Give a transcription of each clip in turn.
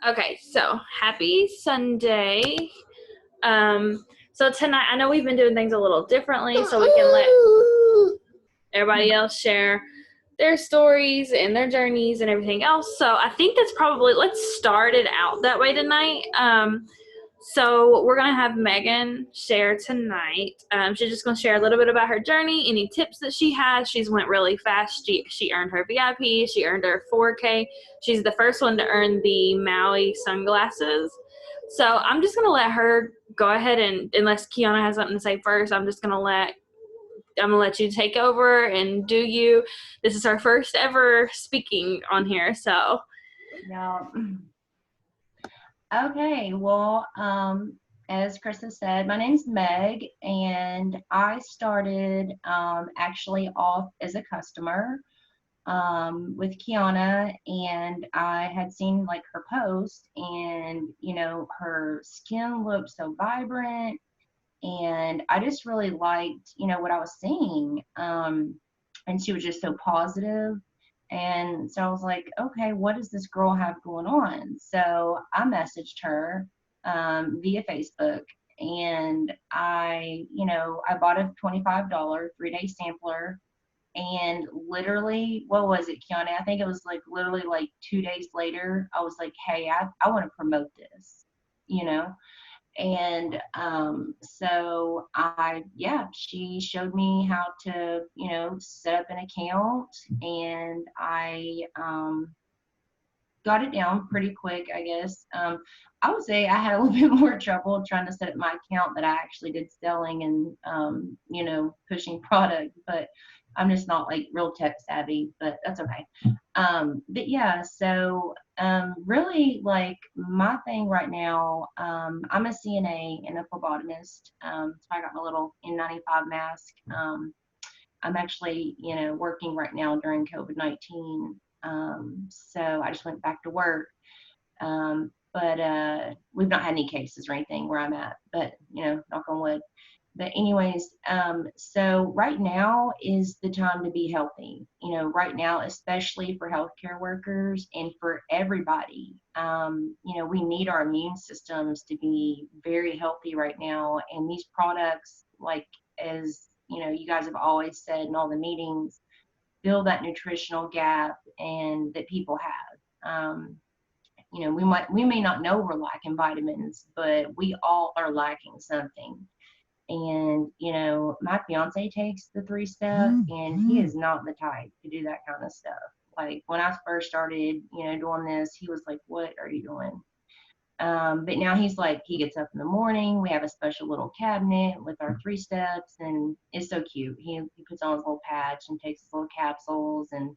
Okay, so happy Sunday. So tonight, I know we've been doing things a little differently, so we can let everybody else share their stories and their journeys and everything else. So I think that's probably, let's start it out that way tonight. So we're gonna have Megan share tonight. She's just gonna share a little bit about her journey, any tips that she has. She's went really fast. She earned her VIP. She earned her 4K. She's the first one to earn the Maui sunglasses. So I'm just gonna let her go ahead and, unless Kiana has something to say first, I'm gonna let you take over and do you. This is her first ever speaking on here, so. Yeah. Okay, well, as Krista said, my name's Meg, and I started actually off as a customer with Kiana, and I had seen like her post, and her skin looked so vibrant, and I just really liked what I was seeing, and she was just so positive. And so I was like, okay, what does this girl have going on? So I messaged her via Facebook, and I bought a $25 3-day sampler. And literally, what was it, Kiana? I think it was like literally like 2 days later, I was like, hey, I want to promote this, you know? And so she showed me how to, set up an account, and I got it down pretty quick, I guess. I would say I had a little bit more trouble trying to set up my account that I actually did selling and, pushing product, but I'm just not like real tech savvy, but that's okay. But yeah, so really like my thing right now, I'm a CNA and a phlebotomist. So I got my little N95 mask. I'm actually, working right now during COVID-19. So I just went back to work. But we've not had any cases or anything where I'm at, but, knock on wood. But anyways, so right now is the time to be healthy. Right now, especially for healthcare workers and for everybody, we need our immune systems to be very healthy right now. And these products, like as you guys have always said in all the meetings, fill that nutritional gap and that people have. We may not know we're lacking vitamins, but we all are lacking something. And my fiance takes the 3-step, and he is not the type to do that kind of stuff. Like when I first started doing this, he was like, what are you doing? But now he's like, he gets up in the morning, we have a special little cabinet with our 3-steps, and it's so cute. He puts on his little patch and takes his little capsules, and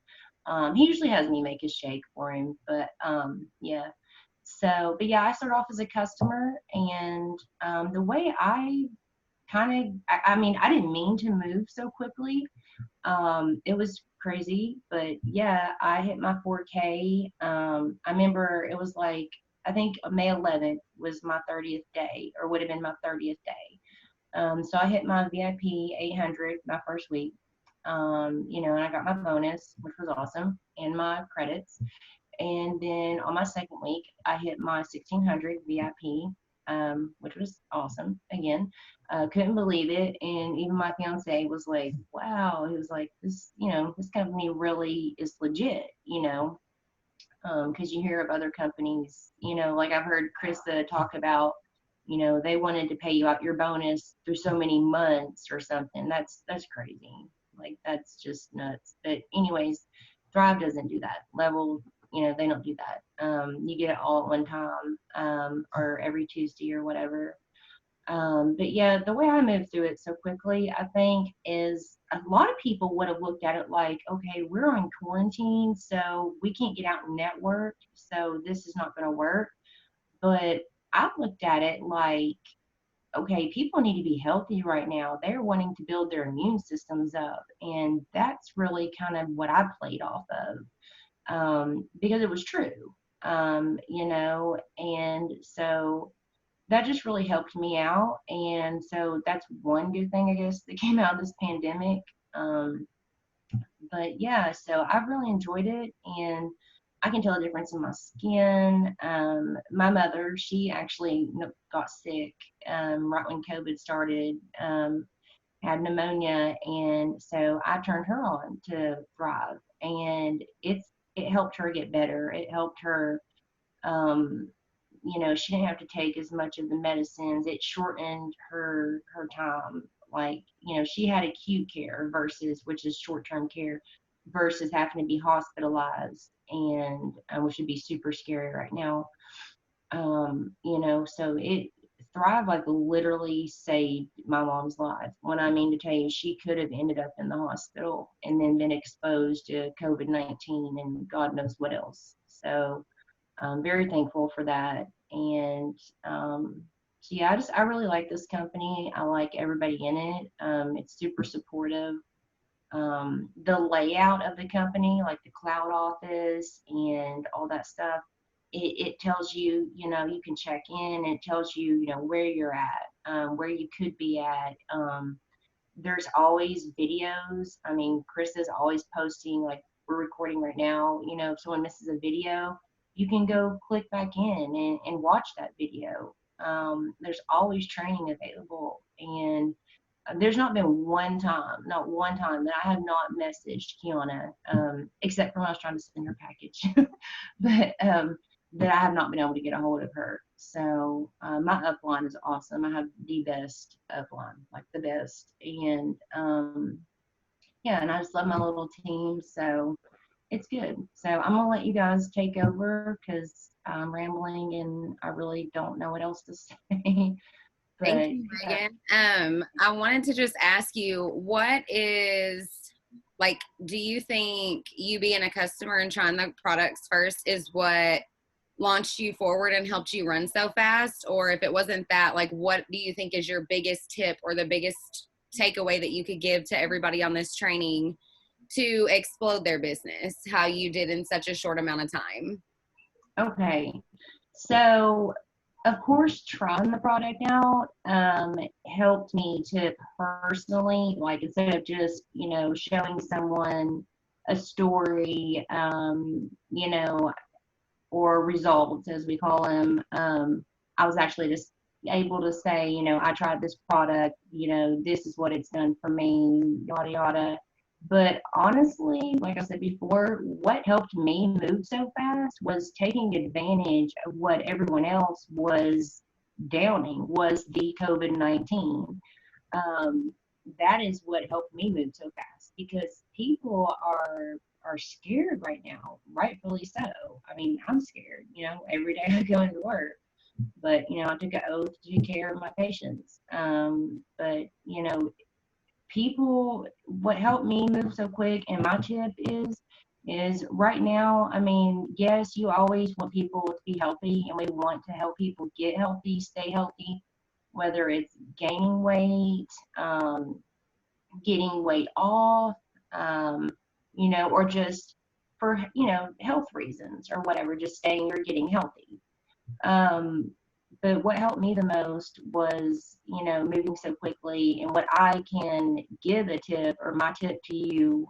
he usually has me make his shake for him. But yeah. So, but yeah, I started off as a customer, and the way I mean, I didn't mean to move so quickly. It was crazy, but yeah, I hit my 4K. I remember it was like, I think May 11th was my 30th day, or would have been my 30th day. So I hit my VIP 800 my first week. And I got my bonus, which was awesome, and my credits. And then on my second week, I hit my 1600 VIP, which was awesome. Again, couldn't believe it. And even my fiance was like, wow. He was like, this company really is legit, because you hear of other companies, like I've heard Krista talk about, they wanted to pay you out your bonus through so many months or something. That's crazy. Like, that's just nuts. But anyways, Thrive doesn't do that. Level, they don't do that. You get it all at one time, or every Tuesday or whatever. But yeah, the way I moved through it so quickly, I think, is a lot of people would have looked at it like, okay, we're on quarantine, so we can't get out and network, so this is not going to work. But I've looked at it like, okay, people need to be healthy right now. They're wanting to build their immune systems up. And that's really kind of what I played off of, because it was true, and so that just really helped me out. And so that's one good thing, I guess, that came out of this pandemic. But yeah, so I've really enjoyed it. And I can tell a difference in my skin. My mother, she actually got sick right when COVID started, had pneumonia, and so I turned her on to Thrive, and it helped her get better. It helped her, um, she didn't have to take as much of the medicines. It shortened her time. Like, she had acute care versus, which is short-term care, versus having to be hospitalized, and which would be super scary right now. So it Thrive like literally saved my mom's life. When I mean to tell you, she could have ended up in the hospital and then been exposed to COVID-19 and God knows what else. So I'm very thankful for that. And so yeah, I really like this company. I like everybody in it. It's super supportive. The layout of the company, like the cloud office and all that stuff, it tells you, you can check in, and it tells you, where you're at, where you could be at. There's always videos. I mean, Chris is always posting, like we're recording right now, if someone misses a video, you can go click back in and watch that video. There's always training available. And there's not been not one time that I have not messaged Kiana, except for when I was trying to send her package, but that I have not been able to get a hold of her. So my upline is awesome. I have the best upline, like the best. And yeah, and I just love my little team. So it's good. So I'm going to let you guys take over because I'm rambling and I really don't know what else to say. Thank But you, yeah. Megan. I wanted to just ask you, what is, like, do you think you being a customer and trying the products first is what launched you forward and helped you run so fast? Or if it wasn't that, like, what do you think is your biggest tip or the biggest takeaway that you could give to everybody on this training to explode their business, how you did in such a short amount of time? Okay. So, of course, trying the product out helped me to personally, like, instead of just, showing someone a story, or results, as we call them, I was actually just able to say, I tried this product, this is what it's done for me, yada, yada. But honestly, like I said before, what helped me move so fast was taking advantage of what everyone else was downing, was the COVID-19. Um, that is what helped me move so fast, because people are scared right now, rightfully so. I mean, I'm scared, every day I go into work. But, I took an oath to take care of my patients. But, people, what helped me move so quick, and my tip is right now, I mean, yes, you always want people to be healthy, and we want to help people get healthy, stay healthy, whether it's gaining weight, getting weight off, um, or just for, health reasons or whatever, just staying or getting healthy. Um, but what helped me the most was, moving so quickly. And what I can give a tip, or my tip to you,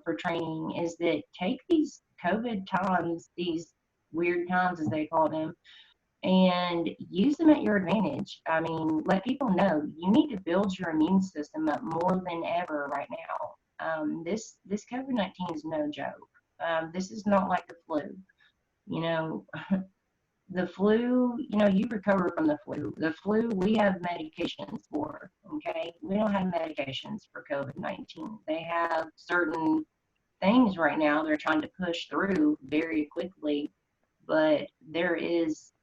for training, is that take these COVID times, these weird times as they call them, and use them at your advantage. I mean, let people know you need to build your immune system up more than ever right now. This COVID-19 is no joke. This is not like the flu. You know, the flu, you recover from the flu. The flu, we have medications for, okay? We don't have medications for COVID-19. They have certain things right now they're trying to push through very quickly, but there is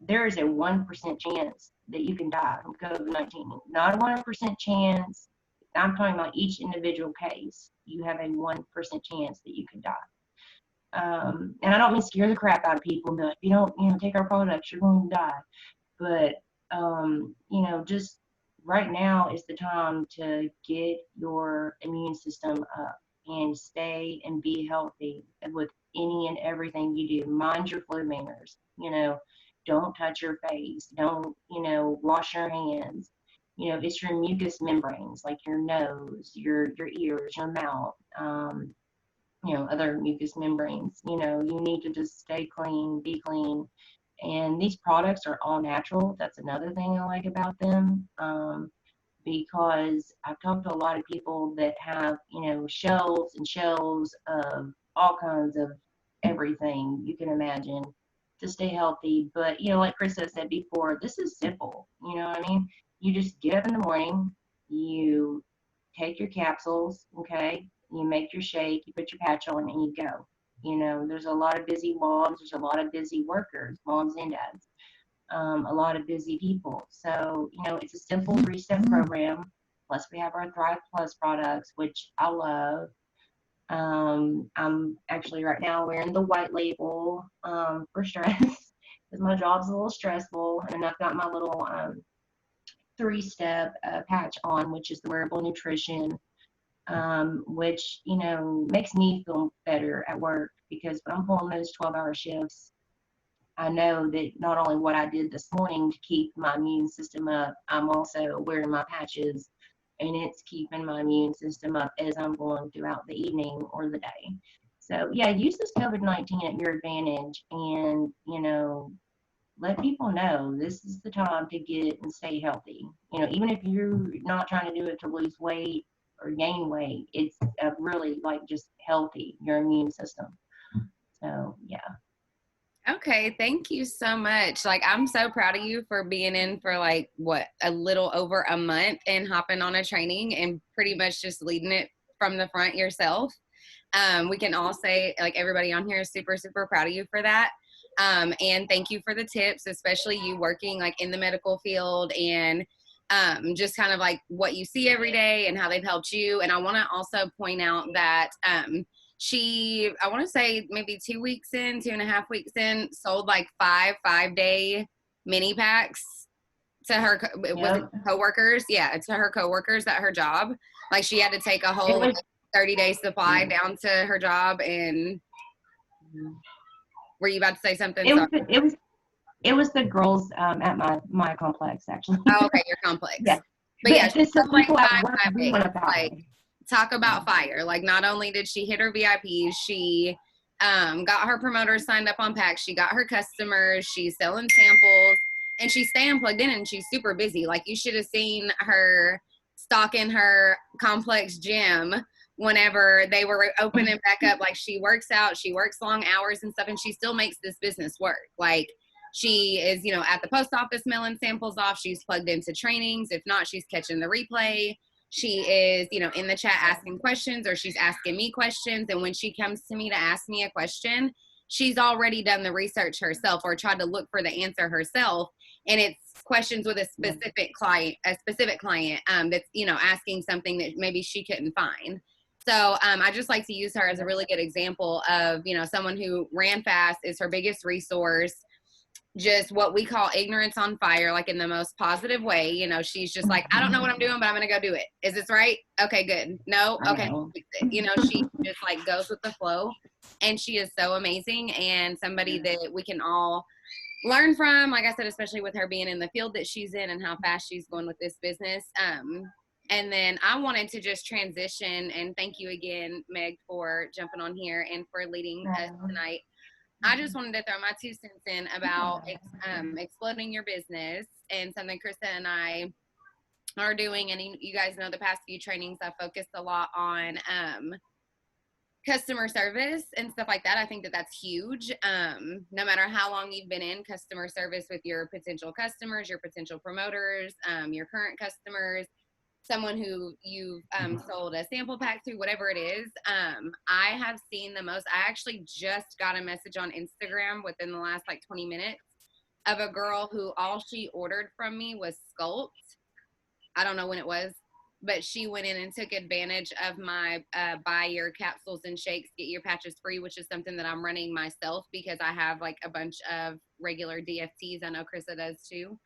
a 1% chance that you can die from COVID-19. Not a 100% chance. I'm talking about each individual case. You have a 1% chance that you could die. And I don't mean scare the crap out of people, but if you don't, take our products, you're going to die. But, just right now is the time to get your immune system up and stay and be healthy with any and everything you do. Mind your flu manners, don't touch your face. Don't, wash your hands. It's your mucous membranes, like your nose, your ears, your mouth. other mucous membranes. You need to just stay clean, be clean. And these products are all natural. That's another thing I like about them. Because I've talked to a lot of people that have, shelves and shelves of all kinds of everything you can imagine to stay healthy. But, like Krista said before, this is simple. You know what I mean? You just get up in the morning, you take your capsules, okay? You make your shake, you put your patch on, and you go. There's a lot of busy moms, there's a lot of busy workers, moms and dads, a lot of busy people. So, it's a simple 3-step program. Plus, we have our Thrive Plus products, which I love. I'm actually right now wearing the white label for stress because my job's a little stressful. And I've got my little 3-step patch on, which is the wearable nutrition, which, makes me feel better at work because when I'm pulling those 12-hour shifts, I know that not only what I did this morning to keep my immune system up, I'm also wearing my patches and it's keeping my immune system up as I'm going throughout the evening or the day. So yeah, use this COVID-19 at your advantage and, let people know this is the time to get and stay healthy. Even if you're not trying to do it to lose weight or gain weight, it's really like just healthy, your immune system. So yeah. Okay, thank you so much. Like, I'm so proud of you for being in for like a little over a month and hopping on a training and pretty much just leading it from the front yourself. We can all say, like, everybody on here is super, super proud of you for that. And thank you for the tips, especially you working like in the medical field and just kind of like what you see every day and how they've helped you. And I want to also point out that I want to say maybe 2 weeks in, 2.5 weeks in, sold like 5-day mini packs to her coworkers. Yeah, to her coworkers at her job. Like she had to take a whole 30-day supply down to her job. And were you about to say something? It was the girls at my complex actually. Oh, okay, your complex. Yeah. But yeah, just so like people at work 5 days. Like, it. talk about fire. Like, not only did she hit her VIPs, she got her promoters signed up on packs, she got her customers, she's selling samples, and she's staying plugged in, and she's super busy. Like, you should have seen her stocking her complex gym whenever they were opening back up. Like, she works out, she works long hours and stuff, and she still makes this business work. Like, she is, at the post office mailing samples off. She's plugged into trainings. If not, she's catching the replay. She is, in the chat asking questions, or she's asking me questions. And when she comes to me to ask me a question, she's already done the research herself or tried to look for the answer herself. And it's questions with a specific client that's, asking something that maybe she couldn't find. So I just like to use her as a really good example of, someone who ran fast, is her biggest resource. Just what we call ignorance on fire, like in the most positive way. She's just like, I don't know what I'm doing, but I'm going to go do it. Is this right? Okay, good. No? Okay. Fix it. She just like goes with the flow, and she is so amazing and somebody that we can all learn from. Like I said, especially with her being in the field that she's in and how fast she's going with this business. And then I wanted to just transition and thank you again, Meg, for jumping on here and for leading us tonight. I just wanted to throw my 2 cents in about exploding your business, and something Krista and I are doing. And you guys know the past few trainings, I focused a lot on customer service and stuff like that. I think that that's huge. No matter how long you've been in customer service with your potential customers, your potential promoters, your current customers, someone who you've sold a sample pack to, whatever it is. I have seen the most. I actually just got a message on Instagram within the last like 20 minutes of a girl who all she ordered from me was Sculpt. I don't know when it was, but she went in and took advantage of my buy your capsules and shakes, get your patches free, which is something that I'm running myself because I have like a bunch of regular DFTs. I know Krista does too.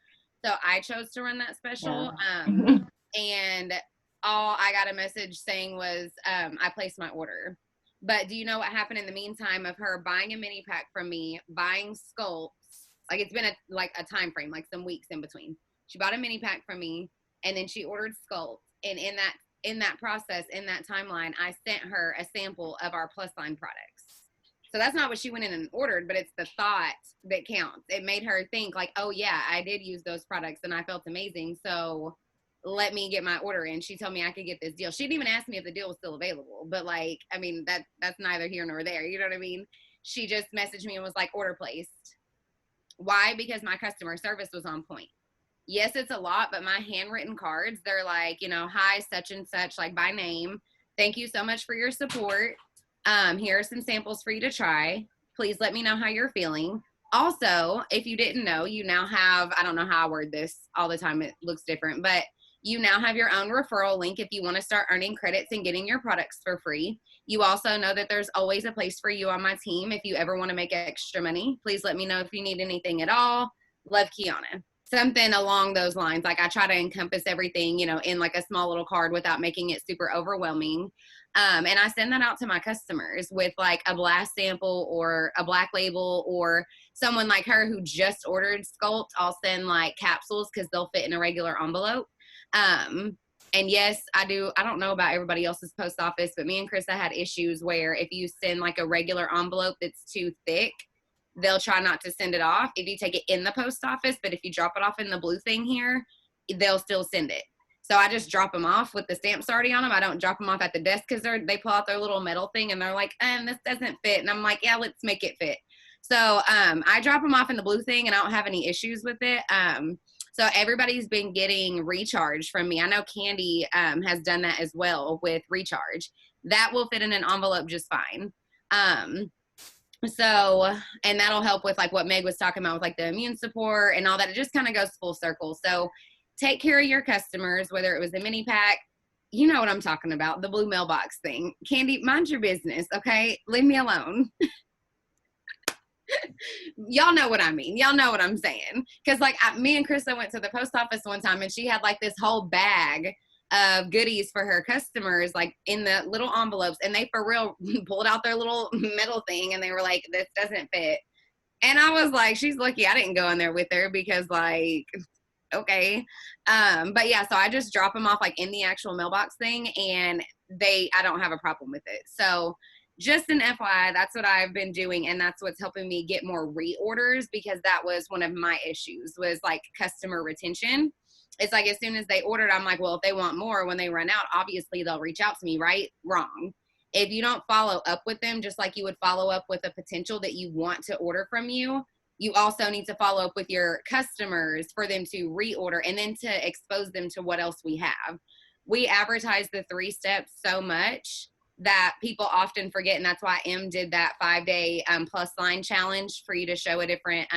So I chose to run that special. Yeah. And all I got a message saying was, I placed my order. But do you know what happened in the meantime of her buying a mini pack from me, buying Sculpts? Like, it's been a time frame, like some weeks in between. She bought a mini pack from me, and then she ordered Sculpt. And in that in that process, in that timeline, I sent her a sample of our plus line products. So that's not what she went in and ordered, but it's the thought that counts. It made her think like, oh yeah, I did use those products and I felt amazing. So let me get my order in. She told me I could get this deal. She didn't even ask me if the deal was still available, but like, I mean, that's neither here nor there. You know what I mean? She just messaged me and was like, order placed. Why? Because my customer service was on point. Yes, it's a lot, but my handwritten cards, they're like, you know, hi, such and such, like by name. Thank you so much for your support. Here are some samples for you to try. Please let me know how you're feeling. Also, if you didn't know, you now have, I don't know how I word this all the time, it looks different, but you now have your own referral link if you want to start earning credits and getting your products for free. You also know that there's always a place for you on my team. If you ever want to make extra money, please let me know if you need anything at all. Love, Kiana. Something along those lines. Like I try to encompass everything, you know, in like a small little card without making it super overwhelming. And I send that out to my customers with like a blast sample or a black label, or someone like her who just ordered Sculpt. I'll send like capsules because they'll fit in a regular envelope. And yes, I don't know about everybody else's post office, but me and Krista had issues where if you send like a regular envelope that's too thick, they'll try not to send it off if you take it in the post office, but if you drop it off in the blue thing here, they'll still send it. So I just drop them off with the stamps already on them. I don't drop them off at the desk because they pull out their little metal thing and they're like, this doesn't fit. And I'm like, yeah, let's make it fit. So I drop them off in the blue thing and I don't have any issues with it. So everybody's been getting recharge from me. I know Candy has done that as well with recharge. That will fit in an envelope just fine. So, and that'll help with like what Meg was talking about with like the immune support and all that. It just kind of goes full circle. So take care of your customers, whether it was a mini pack, you know what I'm talking about, the blue mailbox thing. Candy, mind your business, okay? Leave me alone. Y'all know what I mean. Y'all know what I'm saying. Because like me and Krista went to the post office one time and she had like this whole bag of goodies for her customers, like in the little envelopes, and they for real pulled out their little metal thing and they were like, this doesn't fit. And I was like, she's lucky I didn't go in there with her because like, okay. But yeah, so I just drop them off like in the actual mailbox thing and I don't have a problem with it. So just an FYI, that's what I've been doing. And that's what's helping me get more reorders, because that was one of my issues, was like customer retention. It's like, as soon as they ordered, I'm like, well, if they want more, when they run out, obviously they'll reach out to me, right? Wrong. If you don't follow up with them, just like you would follow up with a potential that you want to order from you, you also need to follow up with your customers for them to reorder and then to expose them to what else we have. We advertise the 3 steps so much that people often forget. And that's why M did that 5-day plus line challenge for you to show a different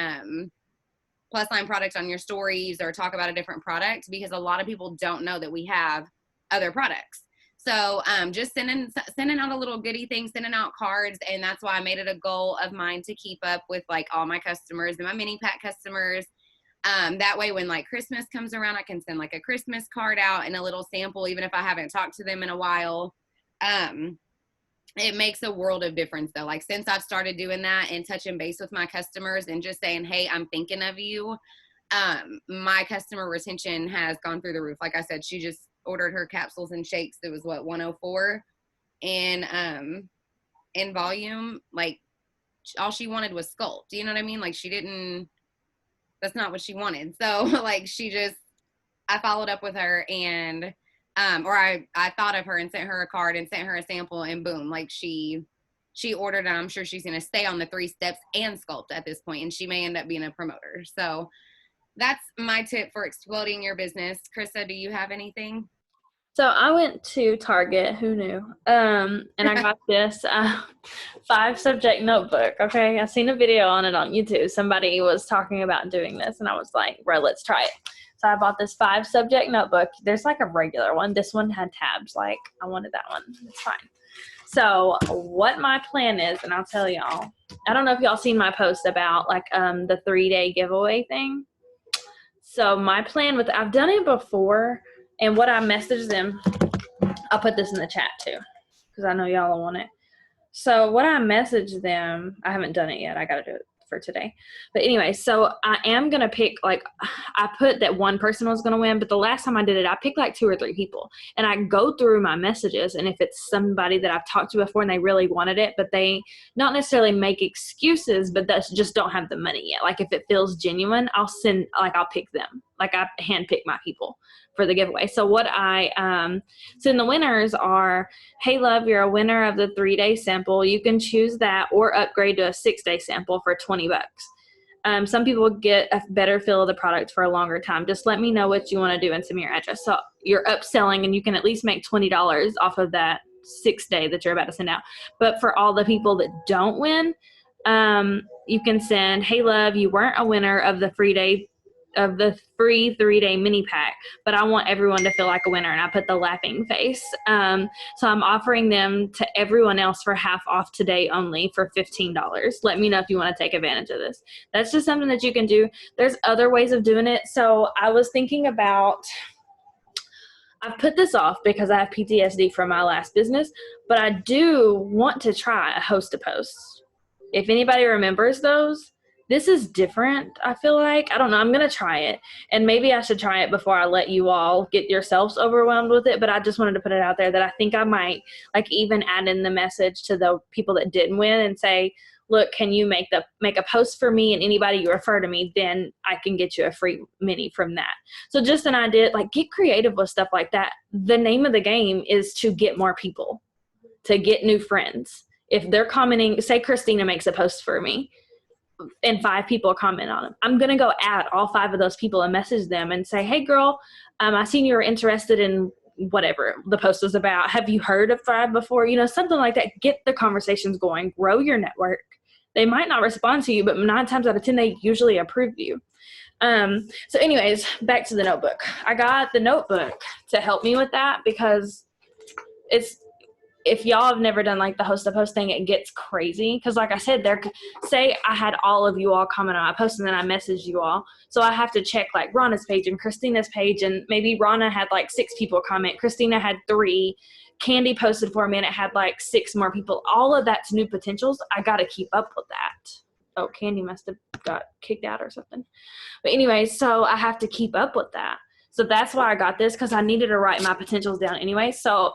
plus line product on your stories or talk about a different product, because a lot of people don't know that we have other products. So just sending out a little goodie thing, sending out cards. And that's why I made it a goal of mine to keep up with like all my customers and my mini pack customers. That way when like Christmas comes around, I can send like a Christmas card out and a little sample, even if I haven't talked to them in a while. It makes a world of difference though. Like since I've started doing that and touching base with my customers and just saying, hey, I'm thinking of you. My customer retention has gone through the roof. Like I said, she just ordered her capsules and shakes. It was what, 104 in volume. Like all she wanted was Sculpt. You know what I mean? Like that's not what she wanted. So like I followed up with her and or I thought of her and sent her a card and sent her a sample, and boom, like she ordered, and I'm sure she's going to stay on the 3 steps and Sculpt at this point, and she may end up being a promoter. So that's my tip for exploding your business. Krista, do you have anything? So I went to Target, who knew? And I got this 5-subject notebook, okay? I seen a video on it on YouTube. Somebody was talking about doing this, and I was like, bro, let's try it. So I bought this 5-subject notebook. There's like a regular one. This one had tabs. Like, I wanted that one. It's fine. So what my plan is, and I'll tell y'all, I don't know if y'all seen my post about like the 3-day giveaway thing. So my plan I've done it before, and what I messaged them, I'll put this in the chat too, because I know y'all will want it. So what I messaged them, I haven't done it yet. I got to do it for today. But anyway, so I am going to pick, like, I put that one person was going to win, but the last time I did it, I picked like 2 or 3 people, and I go through my messages, and if it's somebody that I've talked to before and they really wanted it, but they not necessarily make excuses, but that just don't have the money yet. Like if it feels genuine, I'll pick them. Like I handpick my people for the giveaway. So what so the winners are, hey love, you're a winner of the 3-day sample. You can choose that or upgrade to a 6-day sample for $20. Some people get a better feel of the product for a longer time. Just let me know what you want to do and send me your address. So you're upselling, and you can at least make $20 off of that 6-day that you're about to send out. But for all the people that don't win, you can send, hey love, you weren't a winner of the free 3-day mini pack, but I want everyone to feel like a winner, and I put the laughing face. So I'm offering them to everyone else for half off today only for $15. Let me know if you want to take advantage of this. That's just something that you can do. There's other ways of doing it. So I was thinking about, I've put this off because I have PTSD from my last business, but I do want to try a host a post. If anybody remembers those, this is different, I feel like. I don't know. I'm going to try it. And maybe I should try it before I let you all get yourselves overwhelmed with it. But I just wanted to put it out there that I think I might like even add in the message to the people that didn't win and say, look, can you make a post for me, and anybody you refer to me, then I can get you a free mini from that. So just an idea, like get creative with stuff like that. The name of the game is to get more people, to get new friends. If they're commenting, say Christina makes a post for me, and 5 people comment on them, I'm going to go at all 5 of those people and message them and say, hey girl, I seen you were interested in whatever the post was about. Have you heard of Thrive before? You know, something like that. Get the conversations going, grow your network. They might not respond to you, but 9 times out of 10, they usually approve you. So anyways, back to the notebook. I got the notebook to help me with that because if y'all have never done like the host to post thing, it gets crazy. Cause like I said, say I had all of you all comment on my post and then I messaged you all. So I have to check like Rana's page and Christina's page, and maybe Rana had like 6 people comment. Christina had 3. Candy posted for me and it had like 6 more people. All of that's new potentials. I got to keep up with that. Oh, Candy must have got kicked out or something. But anyway, so I have to keep up with that. So that's why I got this, because I needed to write my potentials down anyway. So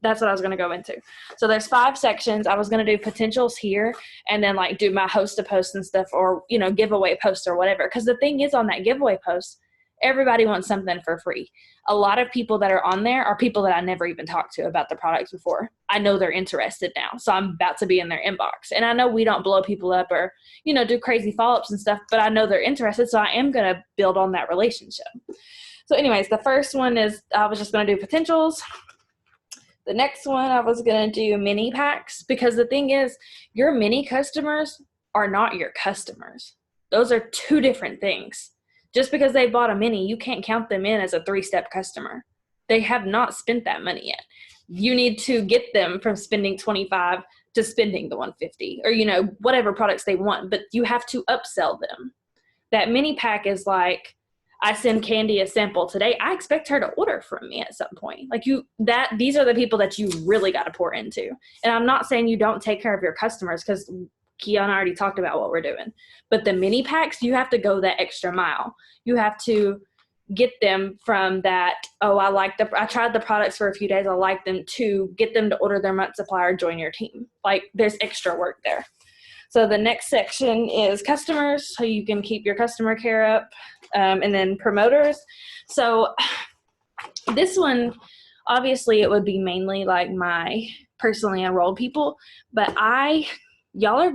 that's what I was going to go into. So there's 5 sections. I was going to do potentials here and then like do my host to post and stuff, or, you know, giveaway post or whatever. Because the thing is, on that giveaway post, everybody wants something for free. A lot of people that are on there are people that I never even talked to about the products before. I know they're interested now, so I'm about to be in their inbox. And I know we don't blow people up or, you know, do crazy follow-ups and stuff, but I know they're interested, so I am going to build on that relationship. So anyways, the first one is I was just going to do potentials. The next one I was going to do mini packs, because the thing is, your mini customers are not your customers. Those are 2 different things. Just because they bought a mini, you can't count them in as a 3-step customer. They have not spent that money yet. You need to get them from spending $25 to spending the $150, or, you know, whatever products they want, but you have to upsell them. That mini pack is like, I send Candy a sample today. I expect her to order from me at some point. Like these are the people that you really got to pour into. And I'm not saying you don't take care of your customers, because Kiana already talked about what we're doing. But the mini packs, you have to go that extra mile. You have to get them from that, oh, I tried the products for a few days, I like them, to get them to order their month supply or join your team. Like there's extra work there. So the next section is customers, so you can keep your customer care up, and then promoters. So this one, obviously it would be mainly like my personally enrolled people, but y'all are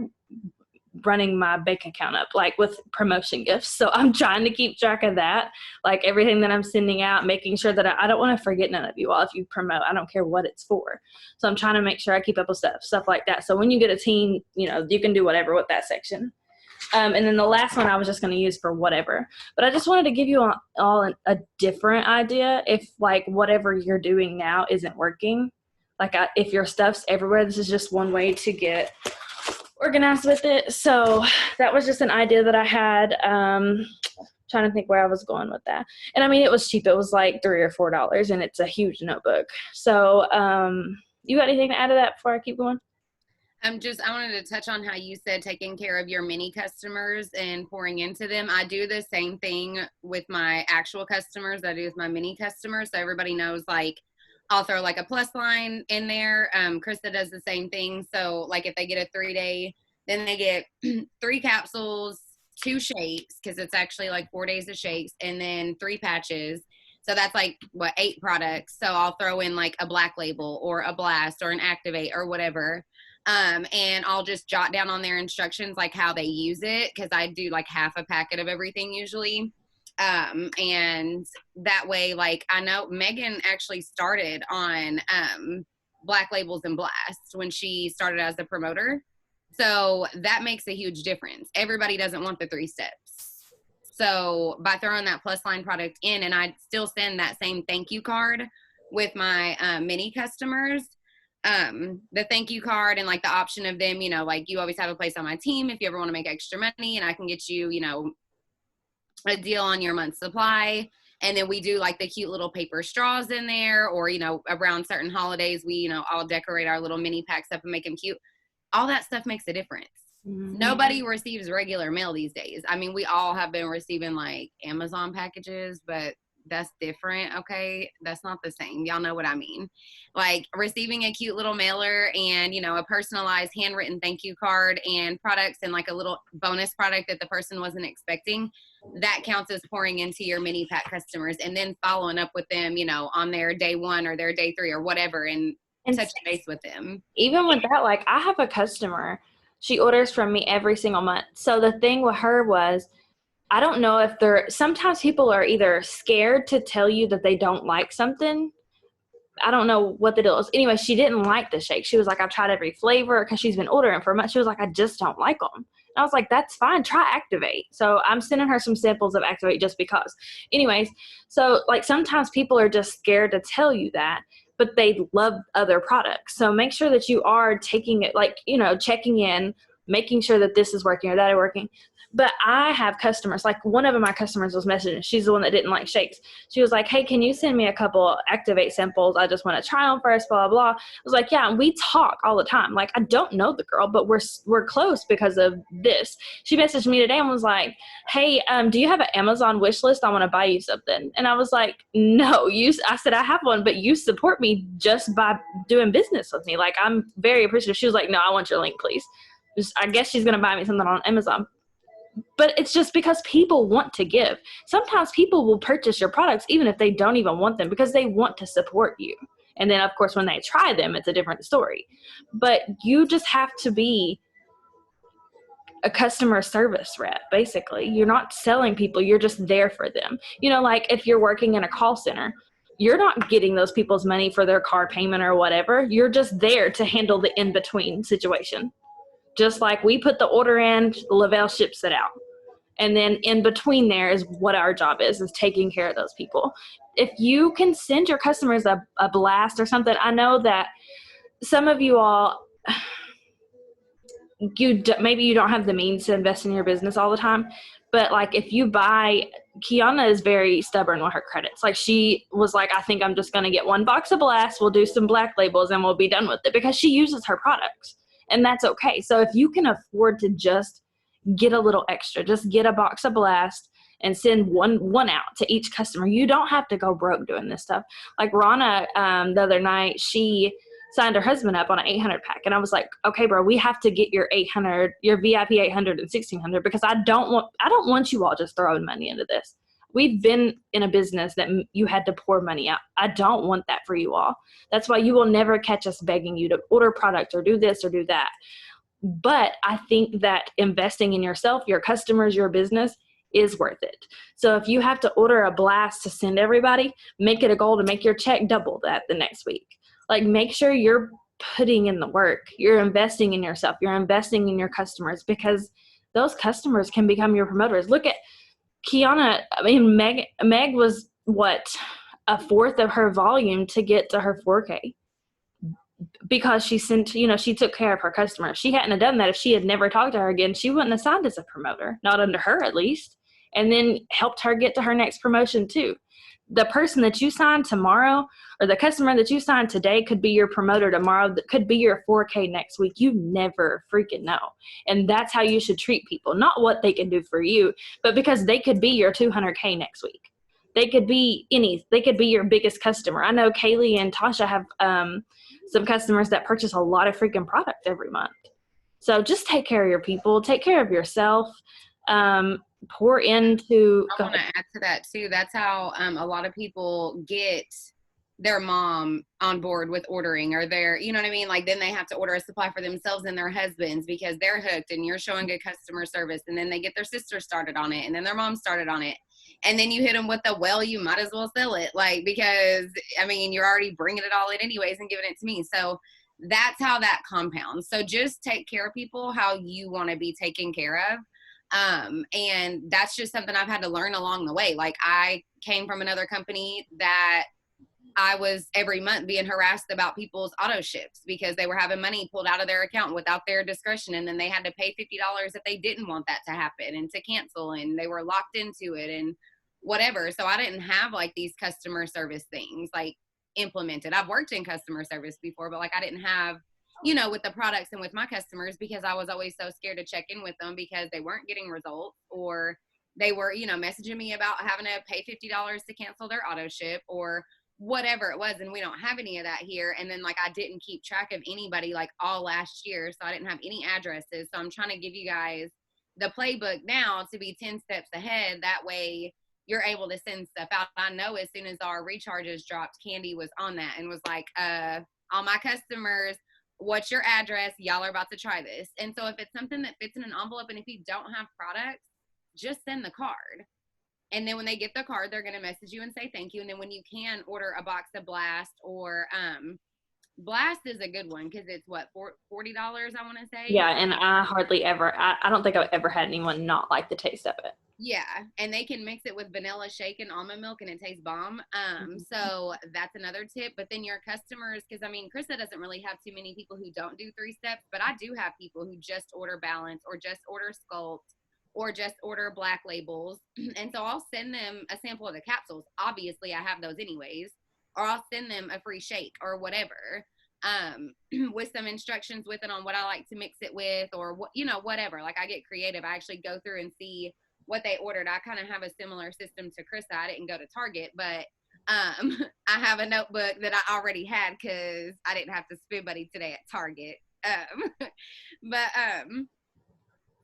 running my bank account up like with promotion gifts. So I'm trying to keep track of that, like everything that I'm sending out, making sure that I don't want to forget none of you all. If you promote, I don't care what it's for. So I'm trying to make sure I keep up with stuff like that. So when you get a team, you know, you can do whatever with that section. And then the last one I was just going to use for whatever. But I just wanted to give you all a different idea if like whatever you're doing now isn't working. Like if your stuff's everywhere, this is just one way to get organized with it. So that was just an idea that I had. Trying to think where I was going with that. And I mean, it was cheap. It was like $3 or $4, and it's a huge notebook. So you got anything to add to that before I keep going? I wanted to touch on how you said taking care of your mini customers and pouring into them. I do the same thing with my actual customers that I do with my mini customers. So everybody knows, like, I'll throw like a plus line in there. Krista does the same thing. So like if they get a 3-day, then they get 3 capsules, 2 shakes, because it's actually like 4 days of shakes, and then 3 patches. So that's like, 8 products. So I'll throw in like a black label or a blast or an activate or whatever. And I'll just jot down on their instructions, like how they use it. Cause I do like half a packet of everything usually. And that way, like, I know Megan actually started on, black labels and blast when she started as a promoter. So that makes a huge difference. Everybody doesn't want the 3 steps. So by throwing that plus line product in, and I still send that same thank you card with my mini customers, the thank you card and like the option of them, like, you always have a place on my team if you ever want to make extra money, and I can get you, a deal on your month's supply. And then we do like the cute little paper straws in there, or, around certain holidays, we, all decorate our little mini packs up and make them cute. All that stuff makes a difference. Mm-hmm. Nobody receives regular mail these days. I mean, we all have been receiving like Amazon packages, but that's different. Okay. That's not the same. Y'all know what I mean. Like receiving a cute little mailer and, a personalized handwritten thank you card and products and like a little bonus product that the person wasn't expecting, that counts as pouring into your mini pack customers, and then following up with them, on their day 1 or their day 3 or whatever, and touch base with them. Even with that, like, I have a customer, she orders from me every single month. So the thing with her was, I don't know if sometimes people are either scared to tell you that they don't like something. I don't know what the deal is. Anyway, she didn't like the shake. She was like, I've tried every flavor, because she's been ordering for a month. She was like, I just don't like them. And I was like, that's fine. Try Activate. So I'm sending her some samples of Activate just because. Anyways, so like sometimes people are just scared to tell you that, but they love other products. So make sure that you are taking it, like, checking in, making sure that this is working or that is working. But I have customers, like one of my customers was messaging. She's the one that didn't like shakes. She was like, hey, can you send me a couple Activate samples? I just want to try them first, blah, blah, blah. I was like, yeah, and we talk all the time. Like, I don't know the girl, but we're close because of this. She messaged me today and was like, hey, do you have an Amazon wish list? I want to buy you something. And I was like, no, I said, I have one, but you support me just by doing business with me. Like, I'm very appreciative. She was like, no, I want your link, please. I guess she's going to buy me something on Amazon. But it's just because people want to give. Sometimes people will purchase your products even if they don't even want them, because they want to support you. And then, of course, when they try them, it's a different story. But you just have to be a customer service rep, basically. You're not selling people. You're just there for them. Like if you're working in a call center, you're not getting those people's money for their car payment or whatever. You're just there to handle the in-between situation. Just like we put the order in, Lavelle ships it out. And then in between there is what our job is taking care of those people. If you can send your customers a blast or something, I know that some of you all, maybe you don't have the means to invest in your business all the time. But like if you Kiana is very stubborn with her credits. Like she was like, I think I'm just going to get 1 box of blast. We'll do some black labels and we'll be done with it, because she uses her products. And that's okay. So if you can afford to just get a little extra, just get a box of blast and send one out to each customer. You don't have to go broke doing this stuff. Like Rana, the other night, she signed her husband up on an 800 pack. And I was like, okay, bro, we have to get your 800, your VIP 800 and 1600, because I don't want you all just throwing money into this. We've been in a business that you had to pour money out. I don't want that for you all. That's why you will never catch us begging you to order products or do this or do that. But I think that investing in yourself, your customers, your business is worth it. So if you have to order a blast to send everybody, make it a goal to make your check double that the next week. Like make sure you're putting in the work. You're investing in yourself. You're investing in your customers, because those customers can become your promoters. Look at Kiana. I mean, Meg was a fourth of her volume to get to her 4K, because she took care of her customers. If she hadn't have done that, if she had never talked to her again, she wouldn't have signed as a promoter, not under her at least, and then helped her get to her next promotion too. the person that you sign tomorrow or the customer that you sign today could be your promoter tomorrow, that could be your 4K next week. You never freaking know. And that's how you should treat people, not what they can do for you, but because they could be your 200K next week. They could be your biggest customer. I know Kaylee and Tasha have some customers that purchase a lot of freaking product every month. So just take care of your people, take care of yourself, pour into. I want to add to that too. That's how a lot of people get their mom on board with ordering, or their, you know what I mean? Like then they have to order a supply for themselves and their husbands because they're hooked and you're showing good customer service. And then they get their sister started on it, and then their mom started on it. And then you hit them with the, well, you might as well sell it. Like, because I mean, you're already bringing it all in anyways and giving it to me. So that's how that compounds. So just take care of people how you want to be taken care of. And that's just something I've had to learn along the way. Like I came from another company that I was every month being harassed about people's auto ships because they were having money pulled out of their account without their discretion. And then they had to pay $50 if they didn't want that to happen and to cancel, and they were locked into it and whatever. So I didn't have like these customer service things like implemented. I've worked in customer service before, but like I didn't have, you know, with the products and with my customers, because I was always so scared to check in with them because they weren't getting results, or they were, you know, messaging me about having to pay $50 to cancel their auto ship or whatever it was. And we don't have any of that here. And then like I didn't keep track of anybody like all last year, so I didn't have any addresses. So I'm trying to give you guys the playbook now to be 10 steps ahead. That way you're able to send stuff out. I know as soon as our recharges dropped, Candy was on that and was like, all my customers, what's your address? Y'all are about to try this. And so if it's something that fits in an envelope, and if you don't have products, just send the card. And then when they get the card, they're going to message you and say thank you. And then when you can, order a box of Blast, or Blast is a good one because it's what, $40, I want to say. Yeah, and I hardly ever, I don't think I've ever had anyone not like the taste of it. Yeah, and they can mix it with vanilla shake and almond milk, and it tastes bomb. So that's another tip. But then your customers, because I mean, Krista doesn't really have too many people who don't do 3 steps, but I do have people who just order Balance, or just order Sculpt, or just order Black Labels. And so I'll send them a sample of the capsules. Obviously, I have those anyways. Or I'll send them a free shake or whatever, with some instructions with it on what I like to mix it with, or what, you know, whatever. Like I get creative. I actually go through and see what they ordered. I kind of have a similar system to Krista. I didn't go to Target, but I have a notebook that I already had because I didn't have to spend money today at Target.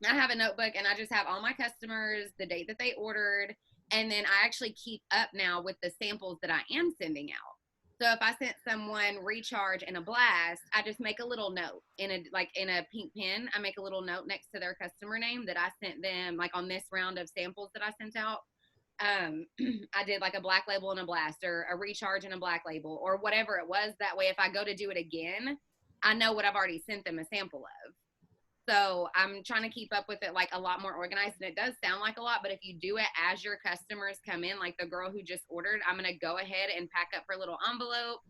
I have a notebook, and I just have all my customers, the date that they ordered, and then I actually keep up now with the samples that I am sending out. So if I sent someone Recharge and a Blast, I just make a little note in a pink pen. I make a little note next to their customer name that I sent them, like on this round of samples that I sent out. I did like a Black Label and a Blast, or a Recharge and a Black Label, or whatever it was. That way, if I go to do it again, I know what I've already sent them a sample of. So I'm trying to keep up with it like a lot more organized, and it does sound like a lot, but if you do it as your customers come in, like the girl who just ordered, I'm going to go ahead and pack up her little envelope,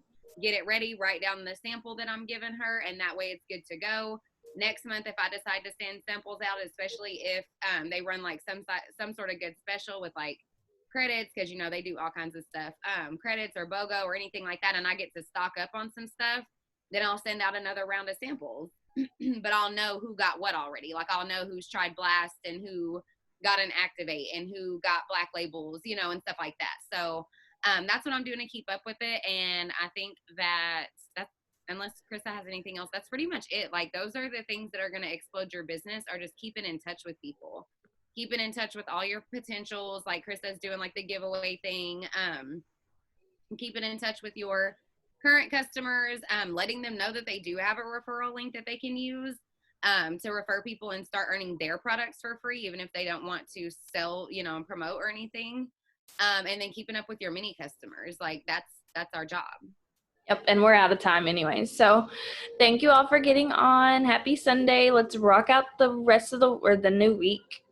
get it ready, write down the sample that I'm giving her, and that way it's good to go. Next month, if I decide to send samples out, especially if they run like some sort of good special with like credits, because you know they do all kinds of stuff, credits or BOGO or anything like that, and I get to stock up on some stuff, then I'll send out another round of samples. But I'll know who got what already. Like I'll know who's tried Blast and who got an Activate and who got Black Labels, you know, and stuff like that. So that's what I'm doing to keep up with it. And I think that's, unless Krista has anything else, that's pretty much it. Like those are the things that are going to explode your business, or just keeping in touch with people, keeping in touch with all your potentials. Like Krista's doing like the giveaway thing, keeping in touch with your current customers, letting them know that they do have a referral link that they can use to refer people and start earning their products for free, even if they don't want to sell, you know, and promote or anything. And then keeping up with your mini customers. Like that's our job. Yep, and we're out of time anyway. So thank you all for getting on. Happy Sunday. Let's rock out the rest of the new week,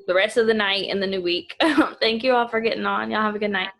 the rest of the night and the new week. Thank you all for getting on. Y'all have a good night.